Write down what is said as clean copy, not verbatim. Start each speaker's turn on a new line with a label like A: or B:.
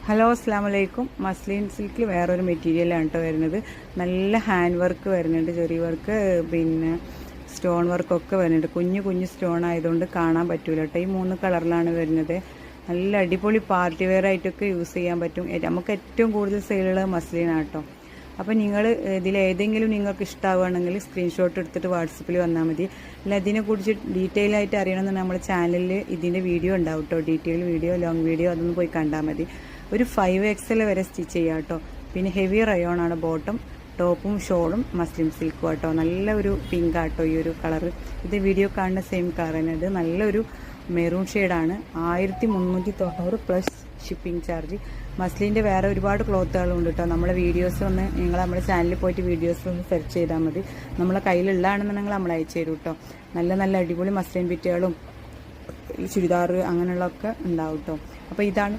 A: Hello അസ്സാം വലൈക്കും. Muslin സിൽക്കിൽ വേറൊരു മെറ്റീരിയലാണ് കേട്ടോ വരുന്നത്. നല്ല ഹാൻഡ് വർക്ക് വരുന്നുണ്ട്, ചെറിയ വർക്ക്, പിന്നെ സ്റ്റോൺ വർക്കൊക്കെ വരുന്നുണ്ട്. കുഞ്ഞു കുഞ്ഞു സ്റ്റോൺ ആയതുകൊണ്ട് കാണാൻ പറ്റൂല കേട്ടോ. ഈ 3 കളറിലാണ് വരുന്നത്. നല്ല അടിപൊളി പാർട്ടി വെയർ ആയിട്ടൊക്കെ യൂസ് ചെയ്യാൻ പറ്റും. നമുക്ക് ഏറ്റവും കൂടുതൽ സെയിലുള്ളത് മസ്ലിനാണ് കേട്ടോ. അപ്പോൾ നിങ്ങൾ ഇതിലേതെങ്കിലും നിങ്ങൾക്ക് ഇഷ്ടമാവുകയാണെങ്കിൽ സ്ക്രീൻഷോട്ട് എടുത്തിട്ട് വാട്സപ്പിൽ വന്നാൽ മതി. അല്ല ഇതിനെക്കുറിച്ച് ഡീറ്റെയിൽ ആയിട്ട് അറിയണമെന്ന് നമ്മുടെ ചാനലിൽ ഇതിൻ്റെ വീഡിയോ ഉണ്ടാവും കേട്ടോ. ഡീറ്റെയിൽ വീഡിയോ, ലോങ് വീഡിയോ, അതൊന്ന് പോയി കണ്ടാൽ മതി. ഒരു 5XL വരെ സ്റ്റിച്ച് ചെയ്യാം കേട്ടോ. പിന്നെ ഹെവി റയോണാണ് ബോട്ടം, ടോപ്പും ഷോളും മസ്ലിൻ സിൽക്കും കേട്ടോ. നല്ല ഒരു പിങ്ക് ആട്ടോ ഈ ഒരു കളറ്. ഇത് വീഡിയോ കാണുന്ന സെയിം കളർ തന്നെ. ഇത് നല്ലൊരു മെറൂൺ ഷെയ്ഡാണ്. 1390 പ്ലസ് ഷിപ്പിംഗ് ചാർജ്. മസ്ലിൻ്റെ വേറെ ഒരുപാട് ക്ലോത്തുകളുണ്ട് കേട്ടോ. നമ്മളെ വീഡിയോസ് ഒന്ന് നിങ്ങൾ നമ്മുടെ ചാനലിൽ പോയിട്ട് വീഡിയോസ് ഒന്ന് സെർച്ച് ചെയ്താൽ മതി. നമ്മളെ കയ്യിലുള്ളതാണെന്നുണ്ടെങ്കിൽ നമ്മൾ അയച്ചു തരും കേട്ടോ. നല്ല നല്ല അടിപൊളി മസ്ലിൻ ബിറ്റുകളും ചുരിദാർ അങ്ങനെയുള്ളതൊക്കെ ഉണ്ടാവും കേട്ടോ. അപ്പോൾ ഇതാണ്